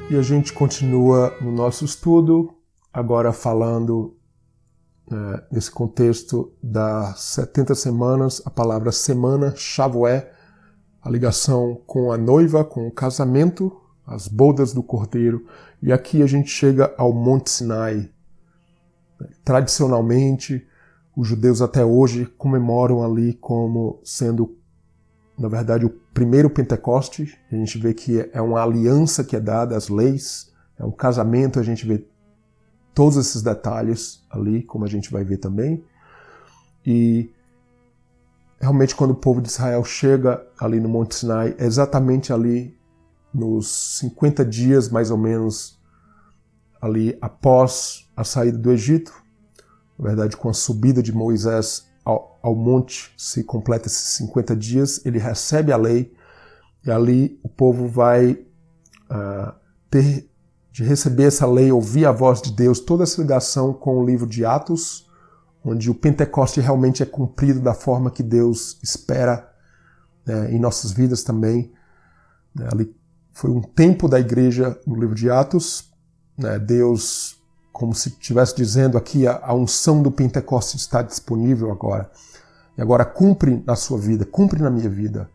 E a gente continua no nosso estudo, agora falando nesse contexto das 70 semanas, a palavra semana, Shavué, a ligação com a noiva, com o casamento, as bodas do Cordeiro. E aqui a gente chega ao Monte Sinai. Tradicionalmente, os judeus até hoje comemoram ali como sendo, na verdade, o primeiro Pentecoste. A gente vê que é uma aliança que é dada, as leis, é um casamento, a gente vê todos esses detalhes ali, como a gente vai ver também. E realmente quando o povo de Israel chega ali no Monte Sinai, é exatamente ali nos 50 dias, mais ou menos, ali após a saída do Egito, na verdade com a subida de Moisés ao monte, se completa esses 50 dias, ele recebe a lei, e ali o povo vai ter de receber essa lei, ouvir a voz de Deus, toda essa ligação com o livro de Atos, onde o Pentecoste realmente é cumprido da forma que Deus espera em nossas vidas também. Ali foi um tempo da igreja no livro de Atos, Deus, como se estivesse dizendo aqui, a unção do Pentecoste está disponível agora. E agora cumpre na sua vida, cumpre na minha vida.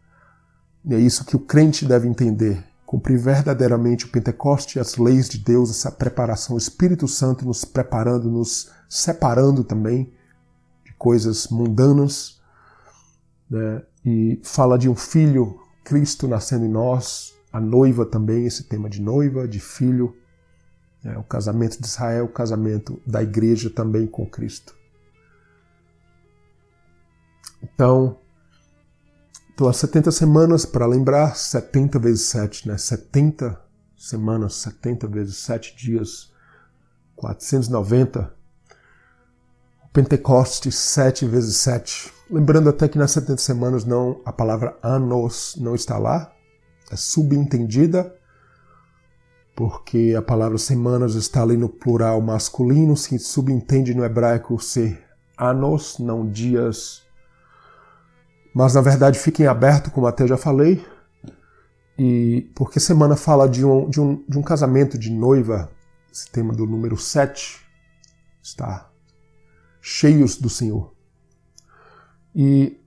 E é isso que o crente deve entender. Cumprir verdadeiramente o Pentecoste, as leis de Deus, essa preparação, o Espírito Santo nos preparando, nos separando também de coisas mundanas. E fala de um filho, Cristo nascendo em nós, a noiva também, esse tema de noiva, de filho, o casamento de Israel, o casamento da igreja também com Cristo. Então, as 70 semanas, para lembrar, 70 vezes 7, 70 semanas, 70 vezes 7 dias, 490. O Pentecoste, 7 vezes 7. Lembrando até que nas 70 semanas a palavra anos não está lá, é subentendida, porque a palavra semanas está ali no plural masculino, se subentende no hebraico ser anos, não dias. Mas, na verdade, fiquem abertos, como até já falei, e porque semana fala de um casamento de noiva, esse tema do número 7, está cheios do Senhor. E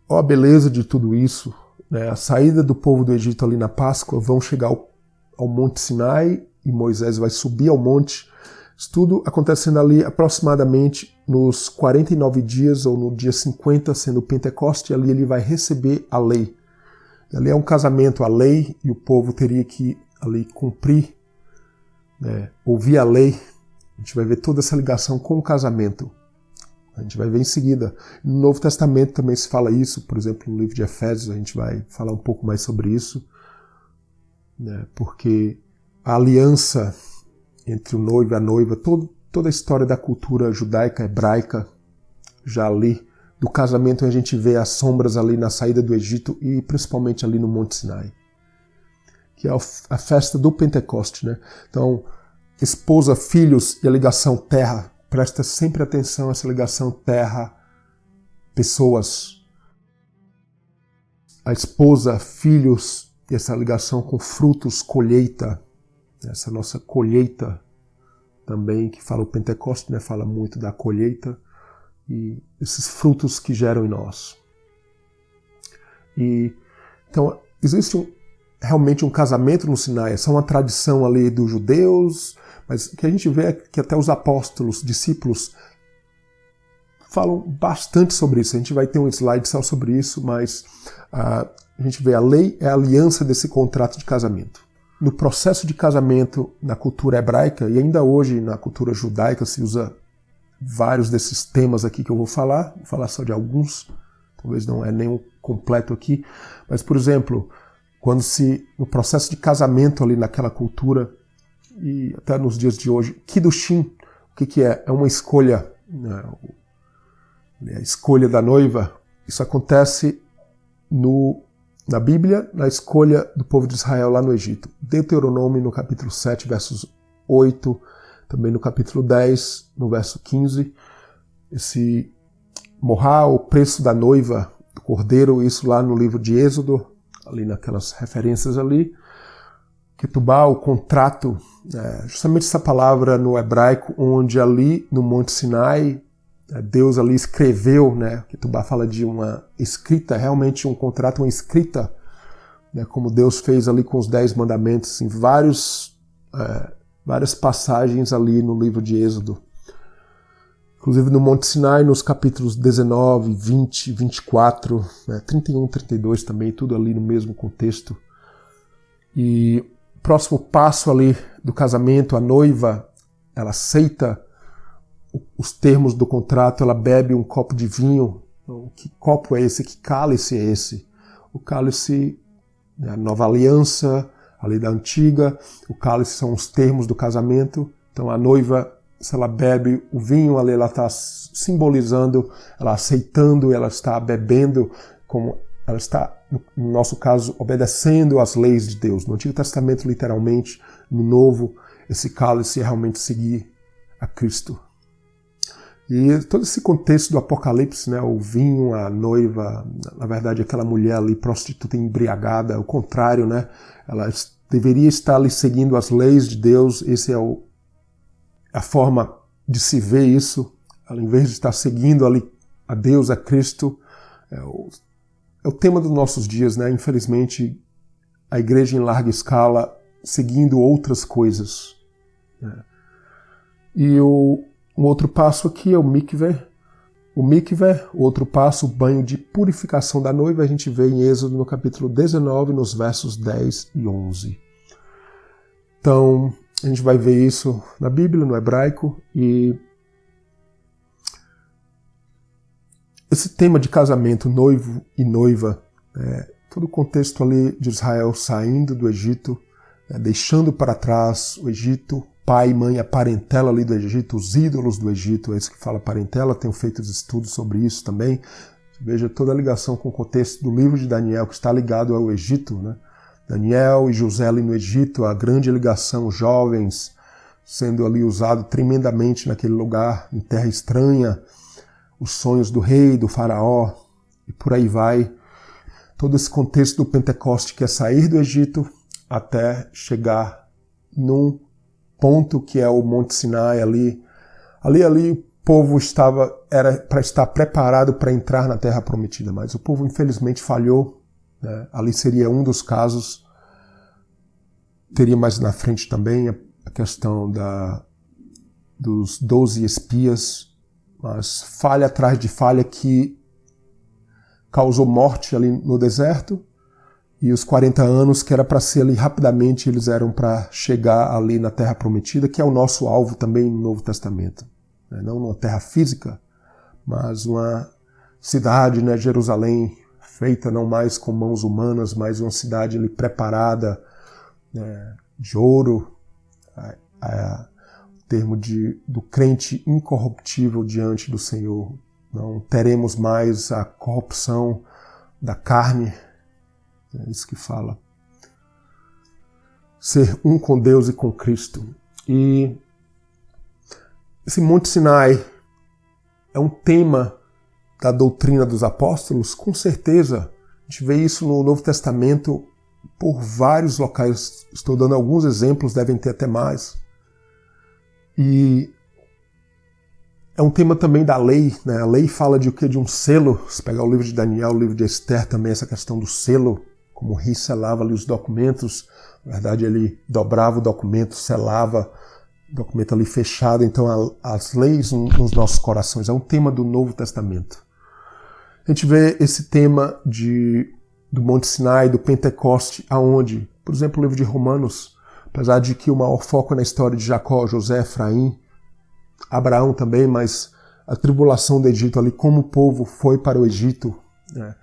ó a beleza de tudo isso, a saída do povo do Egito ali na Páscoa, vão chegar ao Monte Sinai, e Moisés vai subir ao monte. Isso tudo acontecendo ali aproximadamente nos 49 dias, ou no dia 50, sendo o Pentecoste, ali ele vai receber a lei. E ali é um casamento, a lei, e o povo teria que ali cumprir, ouvir a lei. A gente vai ver toda essa ligação com o casamento. A gente vai ver em seguida. No Novo Testamento também se fala isso, por exemplo, no livro de Efésios, a gente vai falar um pouco mais sobre isso, porque a aliança entre o noivo e a noiva, toda a história da cultura judaica, hebraica, já ali, do casamento a gente vê as sombras ali na saída do Egito e principalmente ali no Monte Sinai, que é a festa do Pentecoste. Então, esposa, filhos e a ligação terra, presta sempre atenção a essa ligação terra, pessoas. A esposa, filhos e essa ligação com frutos, colheita, essa nossa colheita também, que fala o Pentecoste, fala muito da colheita e esses frutos que geram em nós. E então existe realmente um casamento no Sinai, essa é uma tradição ali dos judeus, mas o que a gente vê é que até os apóstolos, discípulos, falam bastante sobre isso. A gente vai ter um slide só sobre isso, mas a gente vê a lei é a aliança desse contrato de casamento. No processo de casamento na cultura hebraica, e ainda hoje na cultura judaica, se usa vários desses temas aqui que eu vou falar só de alguns, talvez não é nenhum completo aqui, mas, por exemplo, no processo de casamento ali naquela cultura, e até nos dias de hoje, Kiddushin, o que é? É uma escolha, a escolha da noiva. Isso acontece na Bíblia, na escolha do povo de Israel lá no Egito. Deuteronômio, no capítulo 7, versos 8, também no capítulo 10, no verso 15. Esse morrar, o preço da noiva, do cordeiro, isso lá no livro de Êxodo, ali naquelas referências ali. O Ketubá, o contrato, justamente essa palavra no hebraico, onde ali no Monte Sinai, Deus ali escreveu, né? Ketubá fala de uma escrita, realmente um contrato, uma escrita, né? Como Deus fez ali com os 10 mandamentos, em várias passagens ali no livro de Êxodo. Inclusive no Monte Sinai, nos capítulos 19, 20, 24, 31, 32 também, tudo ali no mesmo contexto. E o próximo passo ali do casamento, a noiva, ela aceita os termos do contrato, ela bebe um copo de vinho. Então, que copo é esse? Que cálice é esse? O cálice é a nova aliança, a lei da antiga. O cálice são os termos do casamento. Então a noiva, se ela bebe o vinho, ali ela está simbolizando, ela aceitando, ela está bebendo, como ela está, no nosso caso, obedecendo às leis de Deus. No Antigo Testamento, literalmente, no Novo, esse cálice é realmente seguir a Cristo. E todo esse contexto do Apocalipse, né, o vinho, a noiva, na verdade aquela mulher ali prostituta embriagada, o contrário, né, ela deveria estar ali seguindo as leis de Deus. Esse é a forma de se ver isso. Ela, em vez de estar seguindo ali a Deus, a Cristo, é o tema dos nossos dias, né? Infelizmente, a igreja em larga escala seguindo outras coisas. Né? E um outro passo aqui é o mikveh. O mikveh, o outro passo, o banho de purificação da noiva, a gente vê em Êxodo no capítulo 19, nos versos 10 e 11. Então, a gente vai ver isso na Bíblia, no hebraico, e esse tema de casamento, noivo e noiva, todo o contexto ali de Israel saindo do Egito, deixando para trás o Egito, pai e mãe, a parentela ali do Egito, os ídolos do Egito, é isso que fala parentela, tenho feito estudos sobre isso também. Veja toda a ligação com o contexto do livro de Daniel, que está ligado ao Egito, né? Daniel e José ali no Egito, a grande ligação, jovens sendo ali usado tremendamente naquele lugar, em terra estranha, os sonhos do rei, do faraó, e por aí vai. Todo esse contexto do Pentecoste, que é sair do Egito até chegar num ponto que é o Monte Sinai ali. Ali o povo era para estar preparado para entrar na Terra Prometida, mas o povo infelizmente falhou. Né? Ali seria um dos casos. Teria mais na frente também a questão dos 12 espias, mas falha atrás de falha que causou morte ali no deserto, e os 40 anos que era para ser ali rapidamente, eles eram para chegar ali na Terra Prometida, que é o nosso alvo também no Novo Testamento. Não uma terra física, mas uma cidade, né, Jerusalém, feita não mais com mãos humanas, mas uma cidade ali preparada, de ouro, o termo do crente incorruptível diante do Senhor. Não teremos mais a corrupção da carne, é isso que fala. Ser um com Deus e com Cristo. E esse Monte Sinai é um tema da doutrina dos apóstolos, com certeza. A gente vê isso no Novo Testamento por vários locais. Estou dando alguns exemplos, devem ter até mais. E é um tema também da lei, né? A lei fala de o quê? De um selo. Se pegar o livro de Daniel, o livro de Esther também, essa questão do selo, como o rei selava ali os documentos. Na verdade, ele dobrava o documento, selava o documento ali fechado. Então, as leis nos nossos corações. É um tema do Novo Testamento. A gente vê esse tema do Monte Sinai, do Pentecoste, aonde? Por exemplo, o livro de Romanos, apesar de que o maior foco é na história de Jacó, José, Efraim, Abraão também, mas a tribulação do Egito ali, como o povo foi para o Egito, né,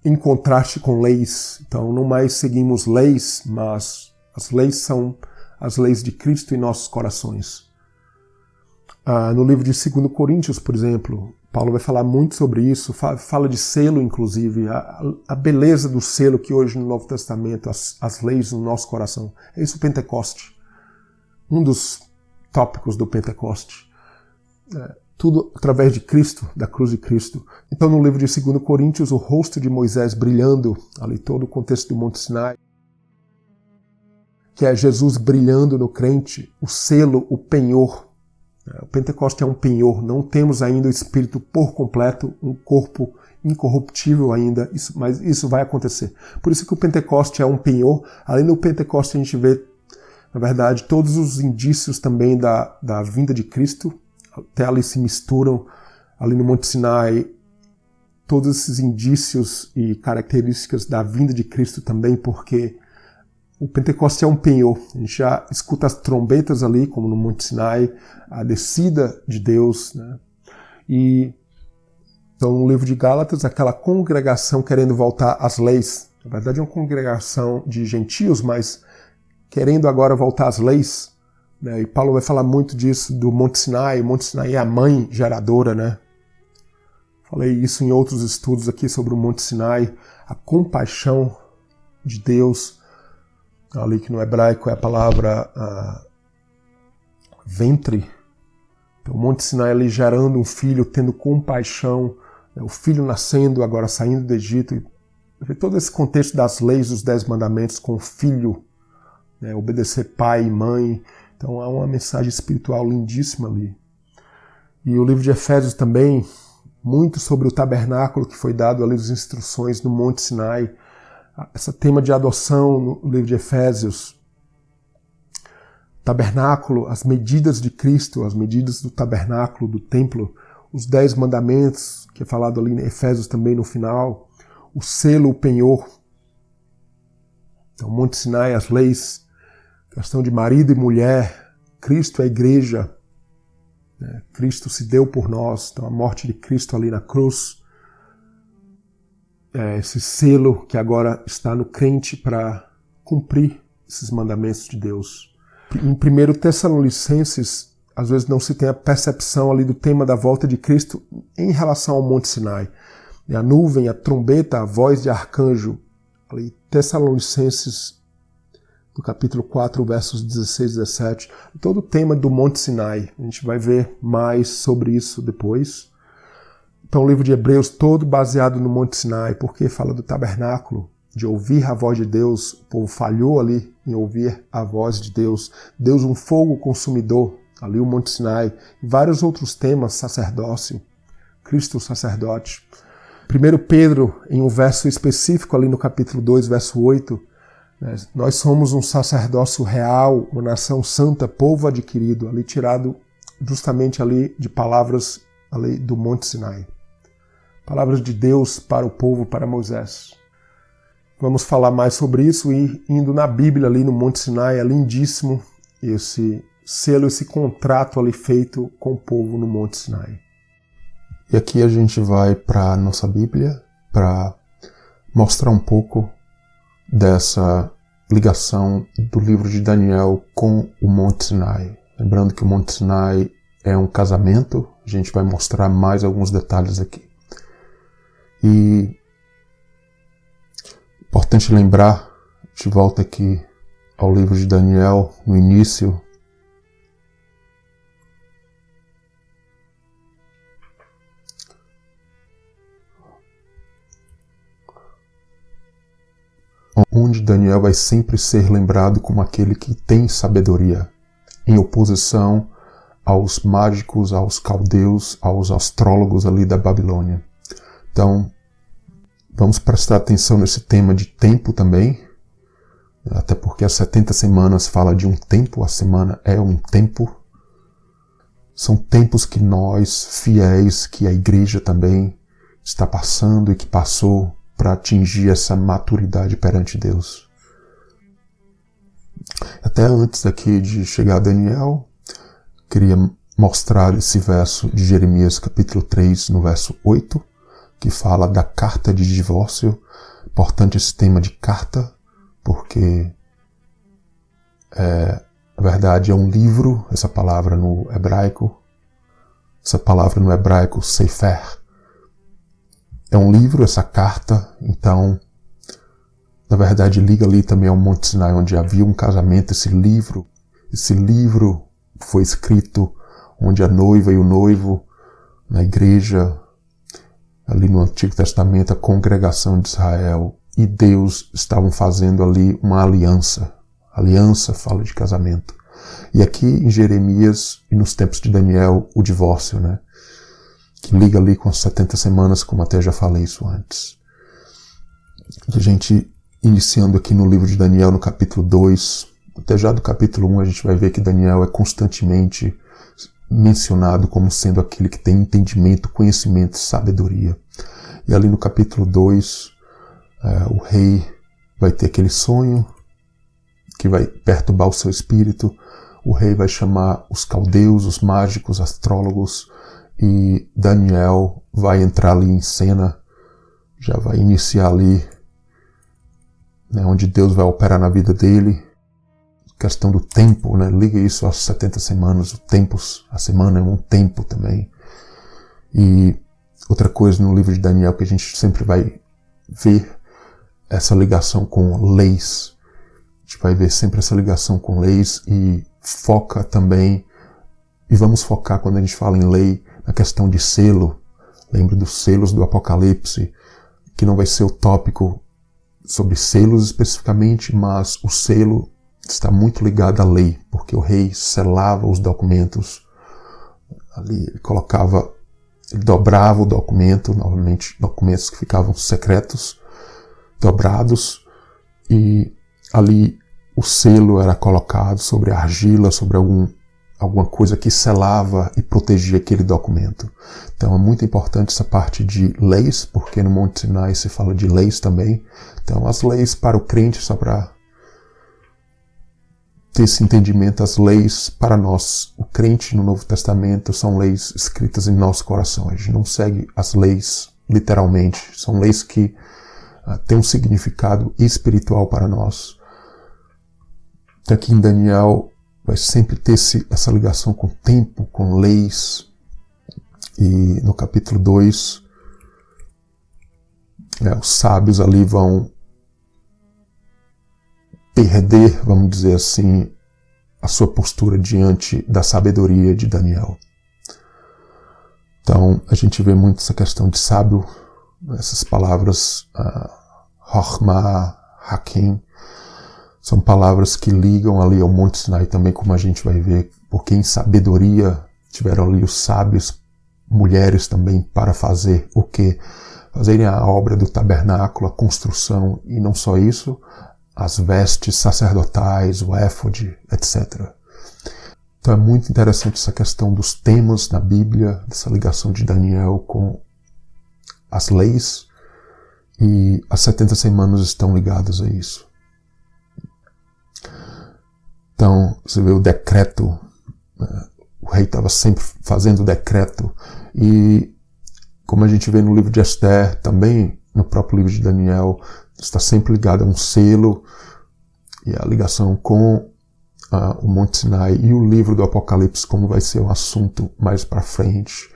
em contraste com leis. Então, não mais seguimos leis, mas as leis são as leis de Cristo em nossos corações. No livro de 2 Coríntios, por exemplo, Paulo vai falar muito sobre isso, fala de selo, inclusive, a beleza do selo que hoje no Novo Testamento, as leis no nosso coração. É isso o Pentecoste. Um dos tópicos do Pentecoste. Tudo através de Cristo, da cruz de Cristo. Então, no livro de 2 Coríntios, o rosto de Moisés brilhando, ali todo o contexto do Monte Sinai, que é Jesus brilhando no crente, o selo, o penhor. O Pentecoste é um penhor, não temos ainda o Espírito por completo, um corpo incorruptível ainda, mas isso vai acontecer. Por isso que o Pentecoste é um penhor. Além do Pentecoste a gente vê, na verdade, todos os indícios também da vinda de Cristo, até ali se misturam, ali no Monte Sinai, todos esses indícios e características da vinda de Cristo também, porque o Pentecoste é um penhor. A gente já escuta as trombetas ali, como no Monte Sinai, a descida de Deus, né? E então, no livro de Gálatas, aquela congregação querendo voltar às leis. Na verdade, é uma congregação de gentios, mas querendo agora voltar às leis. Né? E Paulo vai falar muito disso, do Monte Sinai. O Monte Sinai é a mãe geradora, né? Falei isso em outros estudos aqui sobre o Monte Sinai. A compaixão de Deus, ali que no hebraico é a palavra ventre. Então, o Monte Sinai ali gerando um filho, tendo compaixão, o filho nascendo, agora saindo do Egito. Todo esse contexto das leis, dos 10 mandamentos com o filho, né, obedecer pai e mãe. Então há uma mensagem espiritual lindíssima ali. E o livro de Efésios também, muito sobre o tabernáculo que foi dado ali, as instruções no Monte Sinai. Esse tema de adoção no livro de Efésios. Tabernáculo, as medidas de Cristo, as medidas do tabernáculo, do templo, os 10 mandamentos, que é falado ali em Efésios também no final, o selo, o penhor. Então, Monte Sinai, as leis, questão de marido e mulher, Cristo é a igreja, né? Cristo se deu por nós, então a morte de Cristo ali na cruz, esse selo que agora está no crente para cumprir esses mandamentos de Deus. Em 1 Tessalonicenses, às vezes não se tem a percepção ali do tema da volta de Cristo em relação ao Monte Sinai. A nuvem, a trombeta, a voz de arcanjo. Ali, Tessalonicenses, do capítulo 4, versos 16 e 17. Todo o tema do Monte Sinai. A gente vai ver mais sobre isso depois. Então o livro de Hebreus todo baseado no Monte Sinai, porque fala do tabernáculo, de ouvir a voz de Deus. O povo falhou ali em ouvir a voz de Deus. Deus, um fogo consumidor, ali o Monte Sinai. E vários outros temas, sacerdócio, Cristo o sacerdote. 1 Pedro, em um verso específico ali no capítulo 2, verso 8, né, nós somos um sacerdócio real, uma nação santa, povo adquirido, ali tirado justamente ali de palavras ali do Monte Sinai. Palavras de Deus para o povo, para Moisés. Vamos falar mais sobre isso e indo na Bíblia ali no Monte Sinai, é lindíssimo esse selo, esse contrato ali feito com o povo no Monte Sinai. E aqui a gente vai para a nossa Bíblia para mostrar um pouco dessa ligação do livro de Daniel com o Monte Sinai. Lembrando que o Monte Sinai é um casamento, a gente vai mostrar mais alguns detalhes aqui. E importante lembrar, a gente volta aqui ao livro de Daniel, no início. Onde Daniel vai sempre ser lembrado como aquele que tem sabedoria, em oposição aos mágicos, aos caldeus, aos astrólogos ali da Babilônia. Então, vamos prestar atenção nesse tema de tempo também, até porque as 70 semanas fala de um tempo, a semana é um tempo. São tempos que nós, fiéis, que a igreja também está passando e que passou para atingir essa maturidade perante Deus. Até antes aqui de chegar a Daniel, queria mostrar esse verso de Jeremias capítulo 3, no verso 8, que fala da carta de divórcio. Importante esse tema de carta, porque na verdade é um livro, essa palavra no hebraico, sefer, é um livro, essa carta. Então, na verdade, liga ali também ao Monte Sinai, onde havia um casamento. Esse livro foi escrito onde a noiva e o noivo, na igreja, ali no Antigo Testamento, a congregação de Israel e Deus estavam fazendo ali uma aliança. A aliança, fala de casamento. E aqui em Jeremias e nos tempos de Daniel, o divórcio, né? Que liga ali com as 70 semanas, como até já falei isso antes. E a gente, iniciando aqui no livro de Daniel, no capítulo 2, até já do capítulo 1, a gente vai ver que Daniel é constantemente mencionado como sendo aquele que tem entendimento, conhecimento, sabedoria. E ali no capítulo 2, o rei vai ter aquele sonho que vai perturbar o seu espírito. O rei vai chamar os caldeus, os mágicos, astrólogos, e Daniel vai entrar ali em cena, já vai iniciar ali, né, onde Deus vai operar na vida dele. Questão do tempo, né, liga isso às 70 semanas, a semana é um tempo também. E outra coisa no livro de Daniel que a gente sempre vai ver essa ligação com leis. A gente vai ver sempre essa ligação com leis e foca também, e vamos focar quando a gente fala em lei, na questão de selo. Lembre dos selos do Apocalipse, que não vai ser o tópico sobre selos especificamente, mas o selo está muito ligado à lei, porque o rei selava os documentos, ali ele dobrava o documento, novamente documentos que ficavam secretos, dobrados, e ali o selo era colocado sobre a argila, sobre alguma coisa que selava e protegia aquele documento. Então é muito importante essa parte de leis, porque no Monte Sinai se fala de leis também. Então as leis para o crente, só para ter esse entendimento, as leis para nós, o crente no Novo Testamento, são leis escritas em nosso coração. A gente não segue as leis literalmente, são leis que têm um significado espiritual para nós. Então aqui em Daniel vai sempre ter essa ligação com tempo, com leis. E no capítulo 2, os sábios ali vão perder, vamos dizer assim, a sua postura diante da sabedoria de Daniel. Então a gente vê muito essa questão de sábio, essas palavras Chokhmah, Hakim, são palavras que ligam ali ao Monte Sinai também, como a gente vai ver, porque em sabedoria tiveram ali os sábios, mulheres também, para fazer o quê? Fazerem a obra do tabernáculo, a construção, e não só isso, as vestes sacerdotais, o éfode, etc. Então é muito interessante essa questão dos temas na Bíblia, dessa ligação de Daniel com as leis, e as 70 semanas estão ligadas a isso. Então, você vê o decreto, o rei estava sempre fazendo decreto, e como a gente vê no livro de Esther, também no próprio livro de Daniel, está sempre ligado a um selo, e a ligação com o Monte Sinai e o livro do Apocalipse, como vai ser um assunto mais para frente.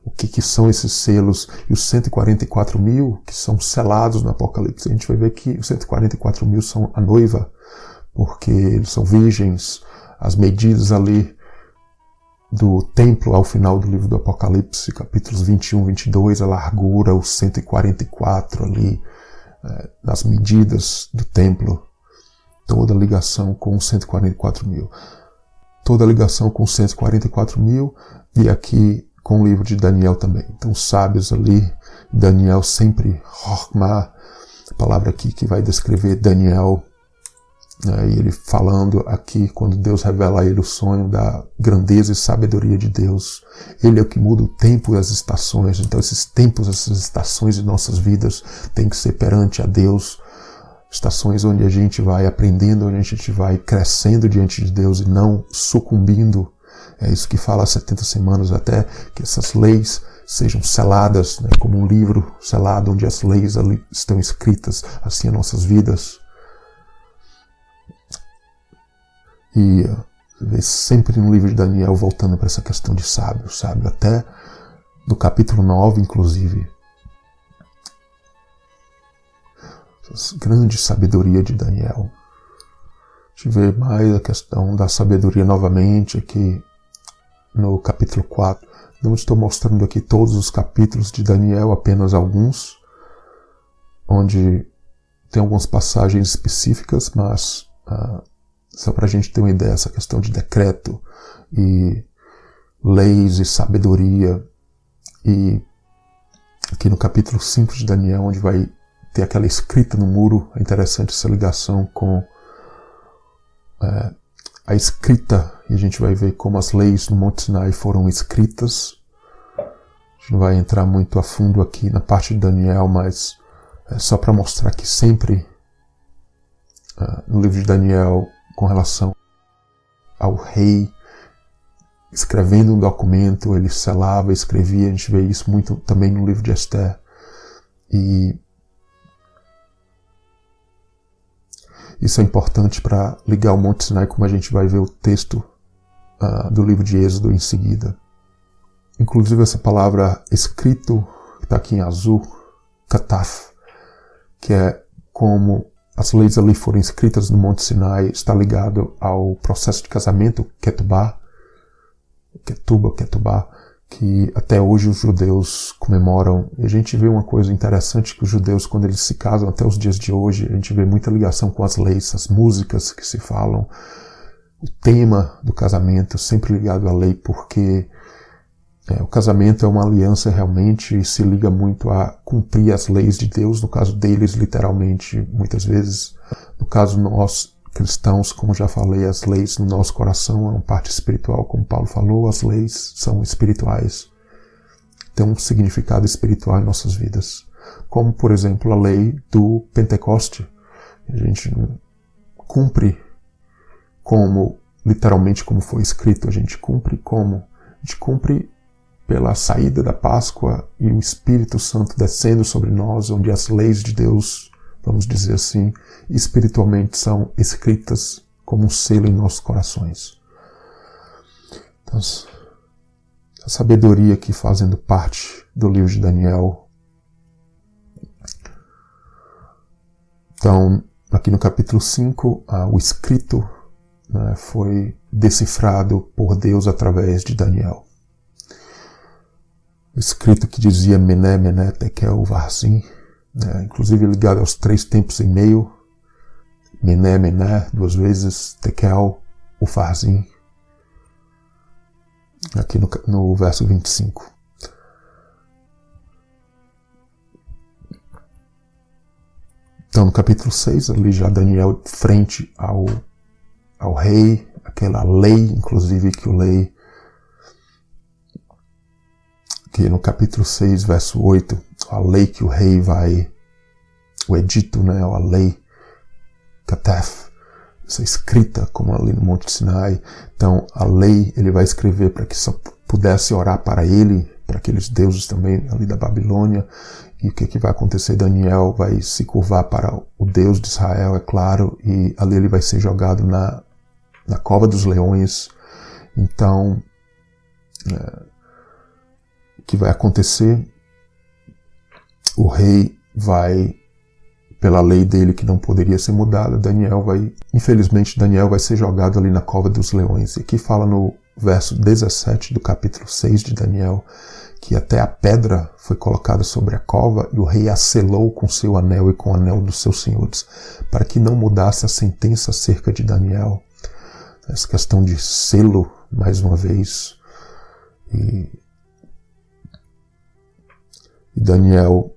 O que são esses selos? E os 144 mil que são selados no Apocalipse, a gente vai ver que os 144 mil são a noiva, porque eles são virgens. As medidas ali do templo ao final do livro do Apocalipse, capítulos 21, 22, a largura, os 144 ali, nas medidas do templo, toda ligação com os 144 mil. Toda ligação com os 144 mil, e aqui com o livro de Daniel também. Então, sábios ali, Daniel sempre, Chokhmah, a palavra aqui que vai descrever Daniel, e ele falando aqui, quando Deus revela a ele o sonho da grandeza e sabedoria de Deus. Ele é o que muda o tempo e as estações. Então esses tempos, essas estações de nossas vidas têm que ser perante a Deus. Estações onde a gente vai aprendendo, onde a gente vai crescendo diante de Deus e não sucumbindo. É isso que fala as 70 semanas, até que essas leis sejam seladas, né, como um livro selado, onde as leis ali estão escritas, assim as nossas vidas. E vê sempre no livro de Daniel voltando para essa questão de sábio, até no capítulo 9, inclusive. Essa grande sabedoria de Daniel. A gente vê mais a questão da sabedoria novamente aqui no capítulo 4. Não estou mostrando aqui todos os capítulos de Daniel, apenas alguns, onde tem algumas passagens específicas, mas Só para a gente ter uma ideia, essa questão de decreto e leis e sabedoria. E aqui no capítulo 5 de Daniel, onde vai ter aquela escrita no muro, é interessante essa ligação com a escrita, e a gente vai ver como as leis no Monte Sinai foram escritas. A gente não vai entrar muito a fundo aqui na parte de Daniel, mas é só para mostrar que sempre no livro de Daniel, com relação ao rei escrevendo um documento, ele selava, escrevia, a gente vê isso muito também no livro de Esther. E isso é importante para ligar o Monte Sinai, como a gente vai ver o texto do livro de Êxodo em seguida. Inclusive essa palavra escrito, que está aqui em azul, kataf, que é como as leis ali foram escritas no Monte Sinai, está ligado ao processo de casamento, ketubah, que até hoje os judeus comemoram. E a gente vê uma coisa interessante, que os judeus, quando eles se casam, até os dias de hoje, a gente vê muita ligação com as leis, as músicas que se falam, o tema do casamento sempre ligado à lei, porque o casamento é uma aliança realmente e se liga muito a cumprir as leis de Deus, no caso deles, literalmente, muitas vezes. No caso nós, cristãos, como já falei, as leis no nosso coração é uma parte espiritual, como Paulo falou, as leis são espirituais, têm um significado espiritual em nossas vidas. Como, por exemplo, a lei do Pentecoste. A gente não cumpre como, literalmente, como foi escrito, a gente cumpre como? A gente cumpre pela saída da Páscoa e o Espírito Santo descendo sobre nós, onde as leis de Deus, vamos dizer assim, espiritualmente são escritas como um selo em nossos corações. Então, a sabedoria aqui fazendo parte do livro de Daniel. Então, aqui no capítulo 5, o escrito foi decifrado por Deus através de Daniel. O escrito que dizia Mené, Mené, Tekel, Varsim, inclusive ligado aos 3 tempos e meio, Mené, Mené, 2 vezes, Tekel, Ufarsim, aqui no verso 25. Então, no capítulo 6, ali já Daniel frente ao rei, aquela lei, inclusive, que no capítulo 6, verso 8, a lei que o rei vai, o edito, a lei, Kataf, essa escrita, como ali no Monte Sinai. Então, a lei ele vai escrever para que só pudesse orar para ele, para aqueles deuses também ali da Babilônia. E o que vai acontecer? Daniel vai se curvar para o Deus de Israel, é claro, e ali ele vai ser jogado na cova dos leões. Então, o que vai acontecer? O rei vai, pela lei dele que não poderia ser mudada, infelizmente Daniel vai ser jogado ali na cova dos leões. E aqui fala no verso 17 do capítulo 6 de Daniel, que até a pedra foi colocada sobre a cova e o rei a selou com seu anel e com o anel dos seus senhores, para que não mudasse a sentença acerca de Daniel. Essa questão de selo, mais uma vez. E Daniel,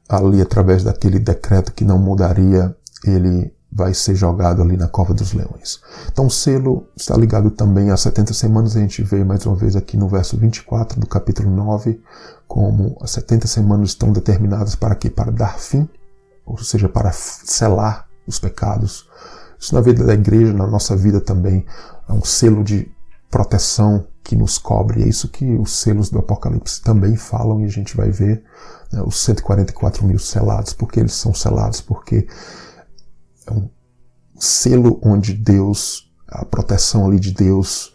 ali através daquele decreto que não mudaria, ele vai ser jogado ali na cova dos leões. Então o selo está ligado também às 70 semanas, a gente vê mais uma vez aqui no verso 24 do capítulo 9, como as 70 semanas estão determinadas para quê? Para dar fim, ou seja, para selar os pecados. Isso na vida da igreja, na nossa vida também, é um selo de proteção que nos cobre. É isso que os selos do Apocalipse também falam, e a gente vai ver os 144 mil selados. Porque eles são selados? Porque é um selo onde Deus, a proteção ali de Deus,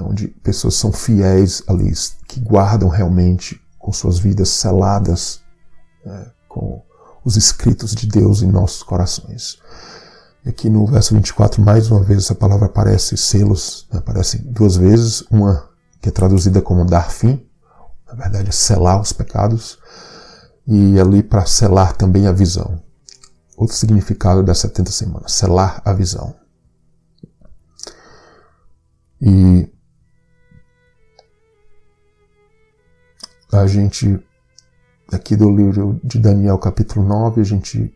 onde pessoas são fiéis ali, que guardam realmente com suas vidas seladas, com os escritos de Deus em nossos corações. E aqui no verso 24, mais uma vez, essa palavra aparece, selos, aparece 2 vezes, uma que é traduzida como dar fim, na verdade é selar os pecados, e ali para selar também a visão. Outro significado das 70 semanas, selar a visão. E a gente, aqui do livro de Daniel, capítulo 9, a gente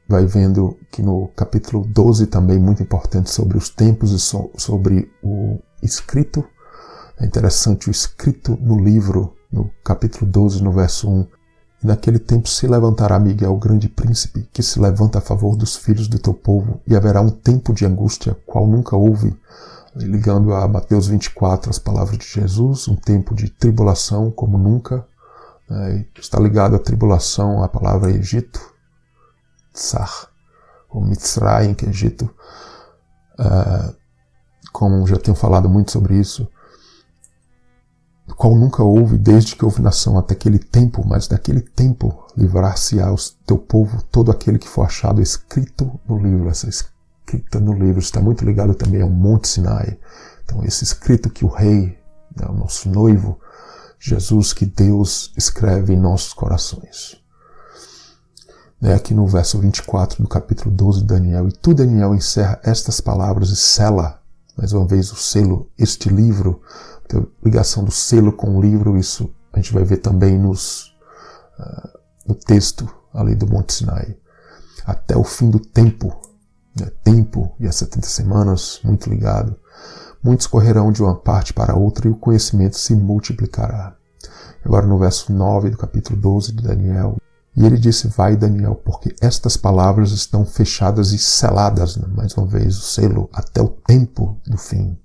vai vendo que no capítulo 12 também, muito importante, sobre os tempos e sobre o escrito. É interessante, o escrito no livro, no capítulo 12, no verso 1. E naquele tempo se levantará Miguel, o grande príncipe, que se levanta a favor dos filhos do teu povo, e haverá um tempo de angústia, qual nunca houve, ligando a Mateus 24, as palavras de Jesus, um tempo de tribulação como nunca. Está ligado à tribulação, a palavra Egito, Tsar, ou Mitzrayim, que é Egito. Como já tenho falado muito sobre isso, qual nunca houve desde que houve nação até aquele tempo, mas naquele tempo livrar-se-á o teu povo todo aquele que for achado escrito no livro. Essa escrita no livro está muito ligado também ao Monte Sinai. Então esse escrito que o rei, o nosso noivo, Jesus, que Deus escreve em nossos corações. Aqui no verso 24 do capítulo 12 de Daniel, e tu, Daniel, encerra estas palavras e sela, mais uma vez, o selo, este livro. Então, ligação do selo com o livro, isso a gente vai ver também no texto ali do Monte Sinai. Até o fim do tempo, tempo e as 70 semanas, muito ligado. Muitos correrão de uma parte para outra e o conhecimento se multiplicará. Agora no verso 9 do capítulo 12 de Daniel. E ele disse, vai Daniel, porque estas palavras estão fechadas e seladas, mais uma vez o selo, até o tempo do fim.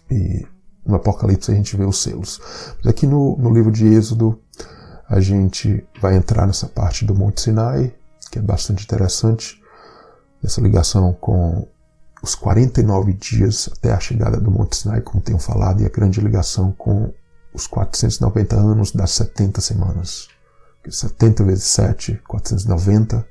E no Apocalipse a gente vê os selos. Mas aqui no livro de Êxodo a gente vai entrar nessa parte do Monte Sinai, que é bastante interessante, essa ligação com os 49 dias até a chegada do Monte Sinai, como tenho falado, e a grande ligação com os 490 anos das 70 semanas. 70 vezes 7, 490,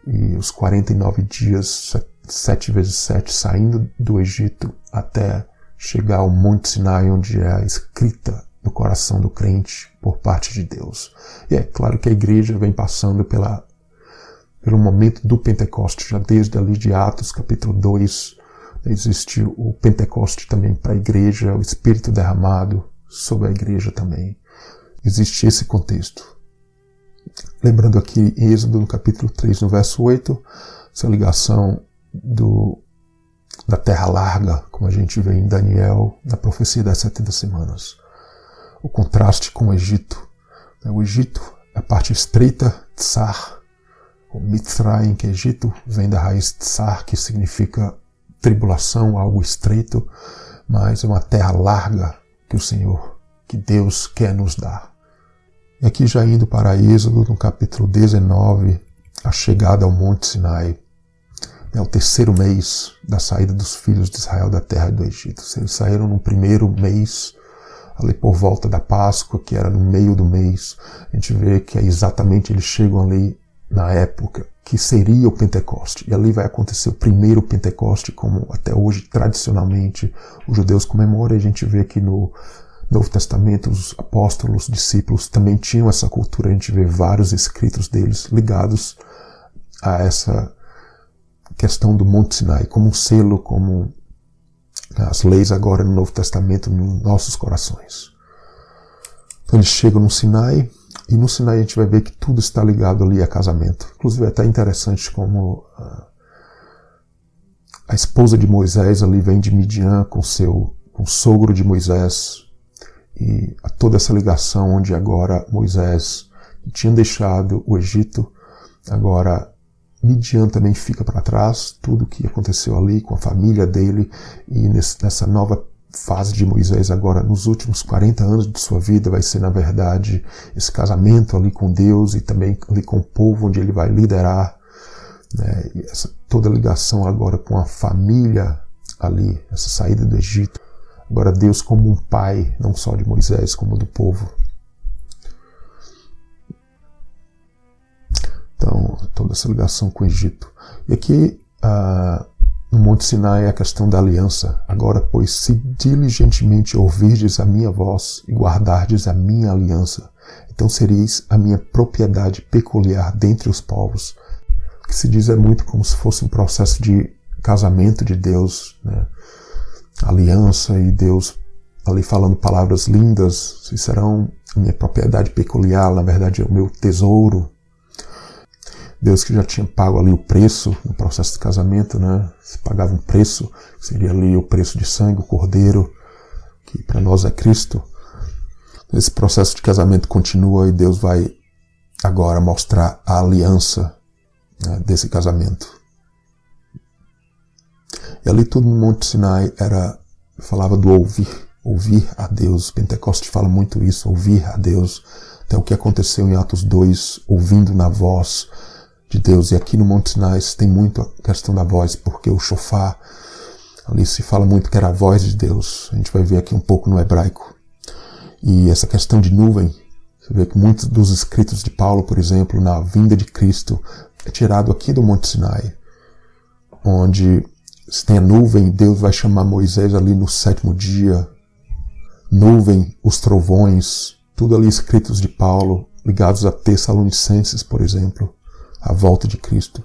e os 49 dias, 7 vezes 7, saindo do Egito até chegar ao Monte Sinai, onde é a escrita no coração do crente por parte de Deus. E é claro que a igreja vem passando pelo momento do Pentecoste, já desde ali de Atos, capítulo 2, existe o Pentecoste também para a igreja, o Espírito derramado sobre a igreja também. Existe esse contexto. Lembrando aqui em Êxodo, no capítulo 3, no verso 8, essa ligação da terra larga, como a gente vê em Daniel, na profecia das 70 semanas. O contraste com o Egito. O Egito é a parte estreita, Tsar, o Mitzrayim, que é Egito, vem da raiz Tsar, que significa tribulação, algo estreito, mas é uma terra larga que o Senhor, que Deus quer nos dar. E aqui já indo para Êxodo, no capítulo 19, a chegada ao Monte Sinai. É o terceiro mês da saída dos filhos de Israel da terra do Egito. Eles saíram no primeiro mês, ali por volta da Páscoa, que era no meio do mês. A gente vê que exatamente eles chegam ali na época que seria o Pentecoste. E ali vai acontecer o primeiro Pentecoste, como até hoje, tradicionalmente, os judeus comemoram. E a gente vê que no Novo Testamento, os apóstolos, os discípulos também tinham essa cultura. A gente vê vários escritos deles ligados a essa questão do Monte Sinai, como um selo, como as leis agora no Novo Testamento nos nossos corações. Então eles chegam no Sinai, e no Sinai a gente vai ver que tudo está ligado ali a casamento. Inclusive é até interessante como a esposa de Moisés ali vem de Midian com o sogro de Moisés, e a toda essa ligação onde agora Moisés tinha deixado o Egito, agora Midian também fica para trás, tudo o que aconteceu ali com a família dele, e nessa nova fase de Moisés agora, nos últimos 40 anos de sua vida, vai ser na verdade esse casamento ali com Deus e também ali com o povo onde ele vai liderar, né? E toda a ligação agora com a família ali, essa saída do Egito. Agora Deus como um pai, não só de Moisés, como do povo. Então, toda essa ligação com o Egito. E aqui, no Monte Sinai, é a questão da aliança. Agora, pois, se diligentemente ouvirdes a minha voz e guardardes a minha aliança, então sereis a minha propriedade peculiar dentre os povos. O que se diz é muito como se fosse um processo de casamento de Deus, né? aliança, e Deus ali falando palavras lindas: vocês serão a minha propriedade peculiar, na verdade é o meu tesouro. Deus que já tinha pago ali o preço no processo de casamento, né? Se pagava um preço, seria ali o preço de sangue, o cordeiro, que para nós é Cristo. Esse processo de casamento continua e Deus vai agora mostrar a aliança, né, desse casamento. E ali tudo no Monte Sinai falava do ouvir a Deus. Pentecostes fala muito isso, ouvir a Deus. Até o que aconteceu em Atos 2, ouvindo na voz de Deus. E aqui no Monte Sinai tem muito a questão da voz, porque o shofar, ali se fala muito que era a voz de Deus. A gente vai ver aqui um pouco no hebraico. E essa questão de nuvem, você vê que muitos dos escritos de Paulo, por exemplo, na vinda de Cristo, é tirado aqui do Monte Sinai, onde se tem a nuvem, Deus vai chamar Moisés ali no 7º dia, nuvem, os trovões, tudo ali escritos de Paulo, ligados a Tessalonicenses, por exemplo, a volta de Cristo.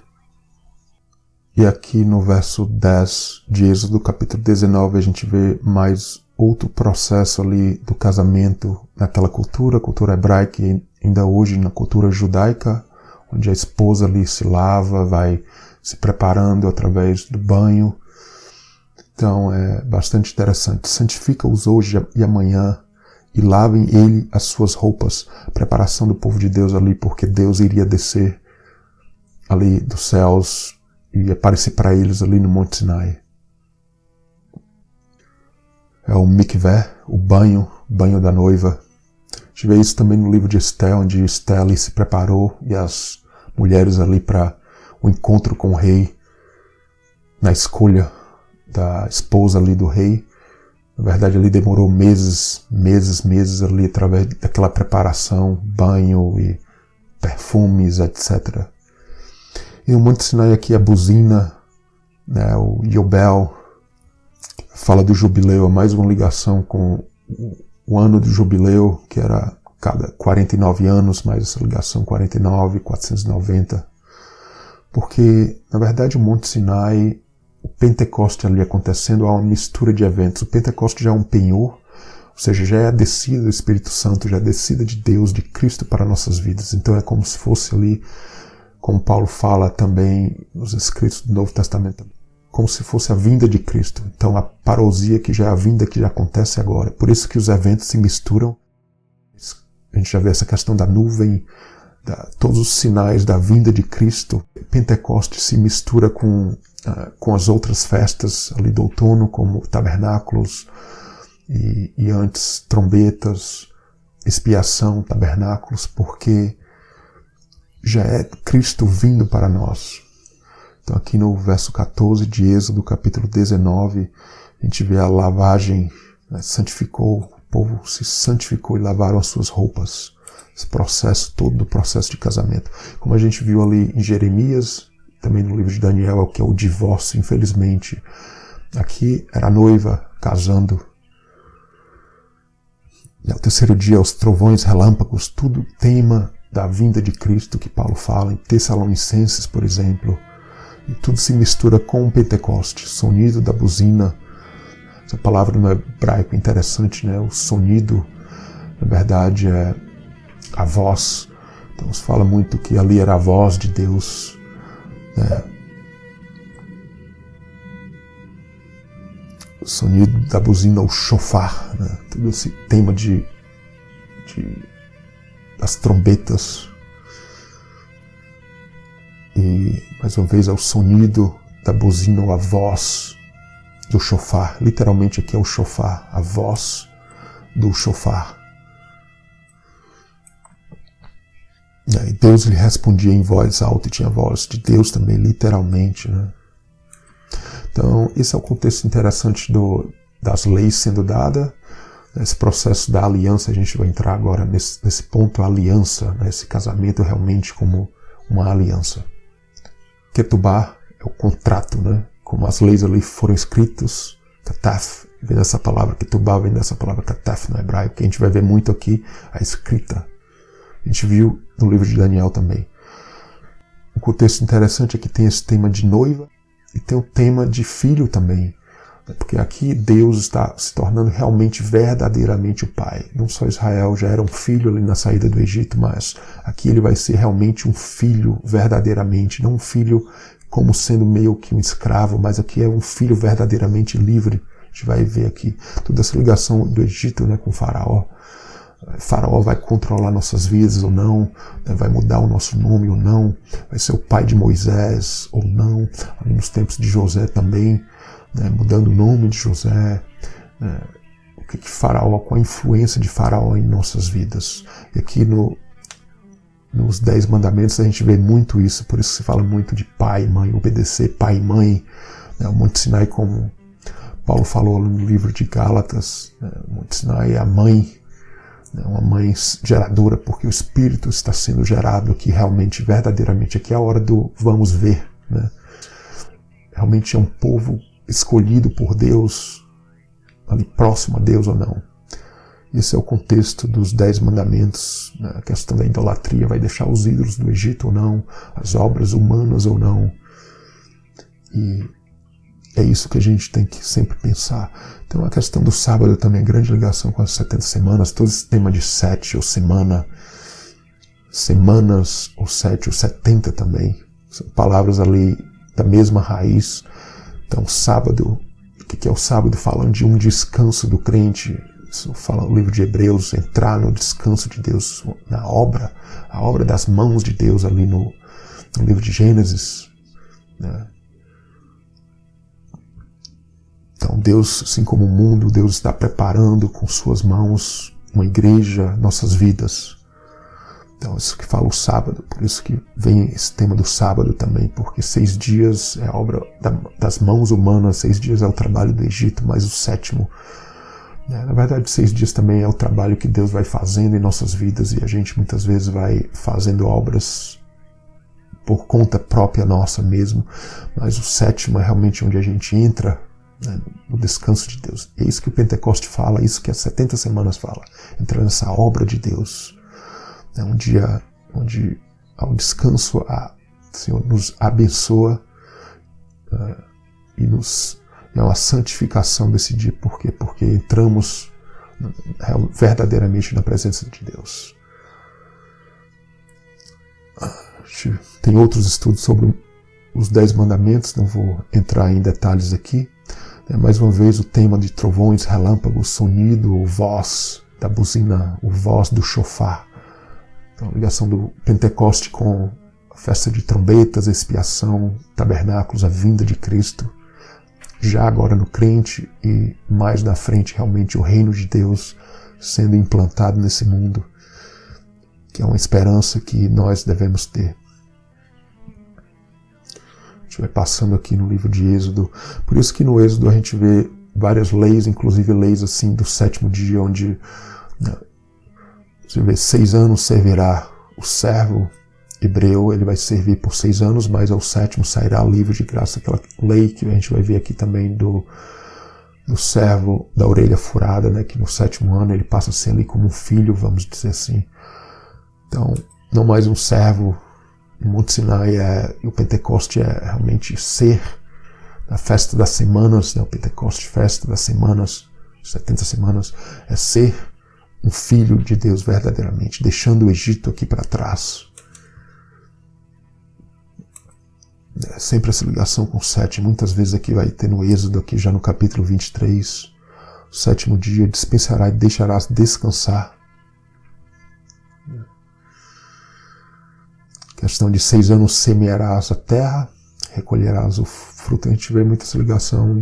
E aqui no verso 10 de Êxodo, capítulo 19, a gente vê mais outro processo ali do casamento naquela cultura hebraica, e ainda hoje na cultura judaica, onde a esposa ali se lava, vai se preparando através do banho. Então é bastante interessante. Santifica-os hoje e amanhã e lavem ele as suas roupas. Preparação do povo de Deus ali, porque Deus iria descer ali dos céus e aparecer para eles ali no Monte Sinai. É o mikvé, o banho da noiva. A gente vê isso também no livro de Esté, onde Esté ali se preparou e as mulheres ali para o encontro com o rei, na escolha da esposa ali do rei. Na verdade, ali demorou meses ali, através daquela preparação, banho e perfumes, etc. E o Monte Sinai aqui, a buzina, né, o Yobel, fala do jubileu, mais uma ligação com o ano do jubileu, que era cada 49 anos, mais essa ligação 49, 490. Porque, na verdade, o Monte Sinai, o Pentecoste ali acontecendo, há uma mistura de eventos. O Pentecoste já é um penhor, ou seja, já é a descida do Espírito Santo, já é a descida de Deus, de Cristo para nossas vidas. Então é como se fosse ali, como Paulo fala também nos escritos do Novo Testamento, como se fosse a vinda de Cristo. Então a parousia, que já é a vinda que já acontece agora. Por isso que os eventos se misturam. A gente já vê essa questão da nuvem, todos os sinais da vinda de Cristo. Pentecoste se mistura com as outras festas ali do outono, como tabernáculos e antes trombetas, expiação, tabernáculos, porque já é Cristo vindo para nós. Então aqui no verso 14 de Êxodo, capítulo 19, a gente vê a lavagem, né, santificou, o povo se santificou e lavaram as suas roupas. Esse processo todo do processo de casamento. Como a gente viu ali em Jeremias, também no livro de Daniel, que é o divórcio, infelizmente. Aqui era a noiva casando. E ao 3º dia, os trovões, relâmpagos, tudo tema da vinda de Cristo que Paulo fala em Tessalonicenses, por exemplo. E tudo se mistura com o Pentecoste, sonido da buzina. Essa palavra no hebraico é interessante, né? O sonido, na verdade, é a voz. Então se fala muito que ali era a voz de Deus, né? O sonido da buzina, o shofar, né? Todo esse tema das trombetas. E mais uma vez é o sonido da buzina, ou a voz do shofar. Literalmente aqui é o shofar, a voz do shofar. E Deus lhe respondia em voz alta, e tinha a voz de Deus também, literalmente, né? Então, esse é o contexto interessante das leis sendo dadas, esse processo da aliança. A gente vai entrar agora nesse ponto, a aliança, né? Esse casamento realmente como uma aliança. Ketubá é o contrato, né? Como as leis ali foram escritas, kataf, vem dessa palavra, ketubá vem dessa palavra kataf no hebraico, que a gente vai ver muito aqui, a escrita. A gente viu no livro de Daniel também. Um contexto interessante é que tem esse tema de noiva e tem o tema de filho também. Porque aqui Deus está se tornando realmente, verdadeiramente o Pai. Não só Israel já era um filho ali na saída do Egito, mas aqui ele vai ser realmente um filho verdadeiramente, não um filho como sendo meio que um escravo, mas aqui é um filho verdadeiramente livre. A gente vai ver aqui toda essa ligação do Egito, né, com Faraó. Faraó vai controlar nossas vidas ou não, né, vai mudar o nosso nome ou não, vai ser o pai de Moisés ou não, ali nos tempos de José também, né, mudando o nome de José, né, o que Faraó, com a influência de Faraó em nossas vidas. E aqui nos 10 mandamentos a gente vê muito isso, por isso se fala muito de pai e mãe, obedecer pai e mãe, né, o Monte Sinai, como Paulo falou no livro de Gálatas, né, o Monte Sinai é a mãe, uma mãe geradora, porque o Espírito está sendo gerado aqui realmente, verdadeiramente. Aqui é a hora do vamos ver, né? Realmente é um povo escolhido por Deus, ali próximo a Deus ou não. Esse é o contexto dos 10 mandamentos, né? A questão da idolatria, vai deixar os ídolos do Egito ou não, as obras humanas ou não. E é isso que a gente tem que sempre pensar. Então a questão do sábado também é grande ligação com as 70 semanas, todo esse tema de 7 ou semana, semanas ou 7 ou 70 também, são palavras ali da mesma raiz. Então sábado, o que é o sábado? Falando de um descanso do crente, isso fala o livro de Hebreus, entrar no descanso de Deus, na obra, a obra das mãos de Deus ali no livro de Gênesis, né? Então Deus, assim como o mundo, Deus está preparando com suas mãos uma igreja, nossas vidas. Então isso que fala o sábado, por isso que vem esse tema do sábado também, porque 6 dias é a obra das mãos humanas, 6 dias é o trabalho do Egito, mas o 7º, né? Na verdade 6 dias também é o trabalho que Deus vai fazendo em nossas vidas, e a gente muitas vezes vai fazendo obras por conta própria nossa mesmo, mas o 7º é realmente onde a gente entra, né, no descanso de Deus. É isso que o Pentecoste fala, é isso que as 70 semanas fala, entrar nessa obra de Deus. É um dia onde ao descanso o Senhor nos abençoa e é uma santificação desse dia. Por quê? Porque entramos verdadeiramente na presença de Deus. Tem outros estudos sobre os 10 mandamentos, não vou entrar em detalhes aqui. Mais uma vez o tema de trovões, relâmpagos, sonido, o voz da buzina, o voz do shofar. Então, a ligação do Pentecoste com a festa de trombetas, a expiação, tabernáculos, a vinda de Cristo, já agora no crente e mais na frente realmente o reino de Deus sendo implantado nesse mundo, que é uma esperança que nós devemos ter. A gente vai passando aqui no livro de Êxodo, por isso que no Êxodo a gente vê várias leis, inclusive leis assim do 7º dia, onde você vê 6 anos servirá o servo hebreu, ele vai servir por 6 anos, mas ao 7º sairá livre de graça, aquela lei que a gente vai ver aqui também do servo da orelha furada, né, que no 7º ano ele passa a ser ali como um filho, vamos dizer assim. Então, não mais um servo. O Monte Sinai e o Pentecoste é realmente ser a festa das semanas, né? O Pentecoste, festa das semanas, 70 semanas, é ser um filho de Deus verdadeiramente, deixando o Egito aqui para trás. É sempre essa ligação com o 7, muitas vezes aqui vai ter no Êxodo, aqui já no capítulo 23, o 7º dia dispensará e deixarás descansar. Questão de 6 anos semearás a terra, recolherás o fruto. A gente vê muita essa ligação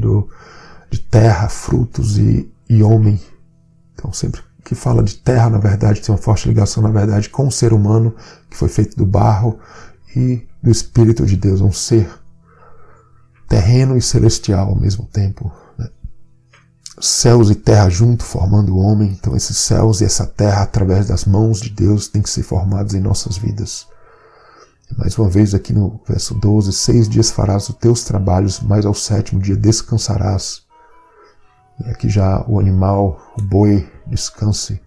de terra, frutos e homem. Então sempre que fala de terra, na verdade, tem uma forte ligação, na verdade, com o ser humano, que foi feito do barro, e do Espírito de Deus, um ser terreno e celestial ao mesmo tempo, né? Céus e terra junto, formando o homem. Então esses céus e essa terra, através das mãos de Deus, têm que ser formados em nossas vidas. Mais uma vez aqui no verso 12, 6 dias farás os teus trabalhos, mas ao 7º dia descansarás. E aqui já o animal, o boi, descanse.